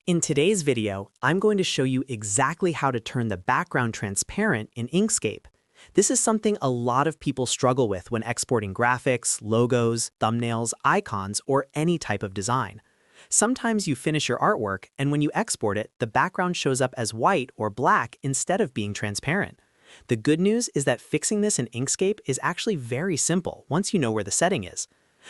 In today's video, I'm going to show you exactly how to turn the background transparent in Inkscape. This is something a lot of people struggle with when exporting graphics, logos, thumbnails, icons, or any type of design. Sometimes you finish your artwork, and when you export it, the background shows up as white or black instead of being transparent. The good news is that fixing this in Inkscape is actually very simple once you know where the setting is.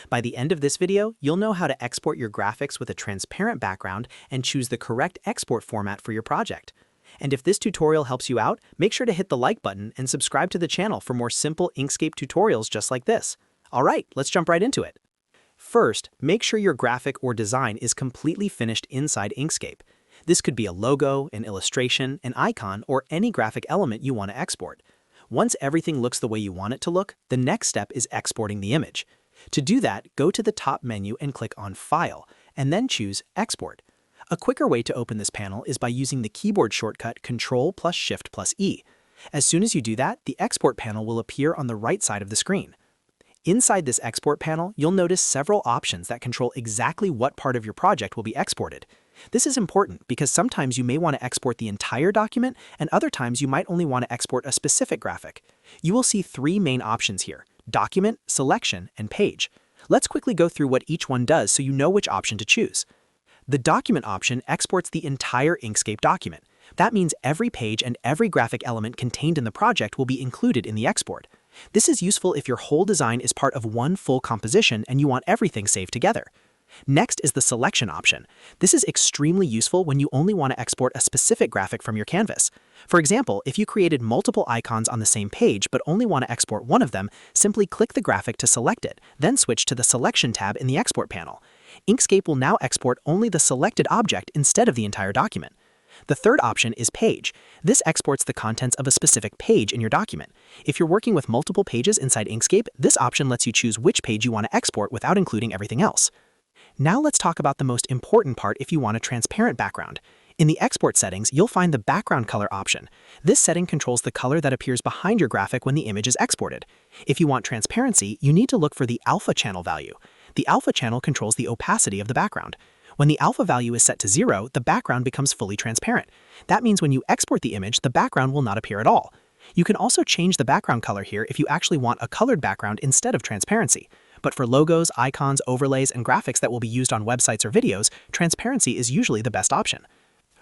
By the end of this video, you'll know how to export your graphics with a transparent background and choose the correct export format for your project. And if this tutorial helps you out, make sure to hit the like button and subscribe to the channel for more simple Inkscape tutorials just like this. All right, let's jump right into it. First, make sure your graphic or design is completely finished inside Inkscape. This could be a logo, an illustration, an icon, or any graphic element you want to export. Once everything looks the way you want it to look, the next step is exporting the image. To do that, go to the top menu and click on File, and then choose Export. A quicker way to open this panel is by using the keyboard shortcut Ctrl+Shift+E. As soon as you do that, the export panel will appear on the right side of the screen. Inside this export panel, you'll notice several options that control exactly what part of your project will be exported. This is important because sometimes you may want to export the entire document, and other times you might only want to export a specific graphic. You will see three main options here: Document, Selection, and Page. Let's quickly go through what each one does so you know which option to choose. The Document option exports the entire Inkscape document. That means every page and every graphic element contained in the project will be included in the export. This is useful if your whole design is part of one full composition and you want everything saved together. Next is the Selection option. This is extremely useful when you only want to export a specific graphic from your canvas. For example, if you created multiple icons on the same page but only want to export one of them, simply click the graphic to select it, then switch to the Selection tab in the Export panel. Inkscape will now export only the selected object instead of the entire document. The third option is Page. This exports the contents of a specific page in your document. If you're working with multiple pages inside Inkscape, this option lets you choose which page you want to export without including everything else. Now let's talk about the most important part if you want a transparent background. In the export settings, you'll find the background color option. This setting controls the color that appears behind your graphic when the image is exported. If you want transparency, you need to look for the alpha channel value. The alpha channel controls the opacity of the background. When the alpha value is set to 0, the background becomes fully transparent. That means when you export the image, the background will not appear at all. You can also change the background color here if you actually want a colored background instead of transparency. But for logos, icons, overlays, and graphics that will be used on websites or videos, transparency is usually the best option.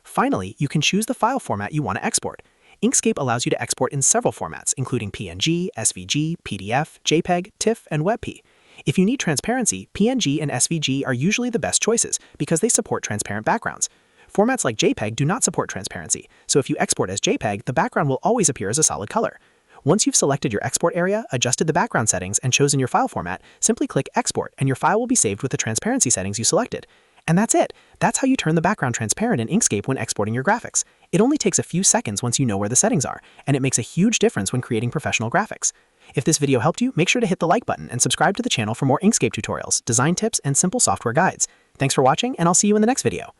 Finally, you can choose the file format you want to export. Inkscape allows you to export in several formats, including PNG, SVG, PDF, JPEG, TIFF, and webp. If you need transparency, PNG and SVG are usually the best choices because they support transparent backgrounds. Formats like JPEG do not support transparency, so if you export as JPEG, the background will always appear as a solid color. Once you've selected your export area, adjusted the background settings, and chosen your file format, simply click Export and your file will be saved with the transparency settings you selected. And that's it! That's how you turn the background transparent in Inkscape when exporting your graphics. It only takes a few seconds once you know where the settings are, and it makes a huge difference when creating professional graphics. If this video helped you, make sure to hit the like button and subscribe to the channel for more Inkscape tutorials, design tips, and simple software guides. Thanks for watching, and I'll see you in the next video.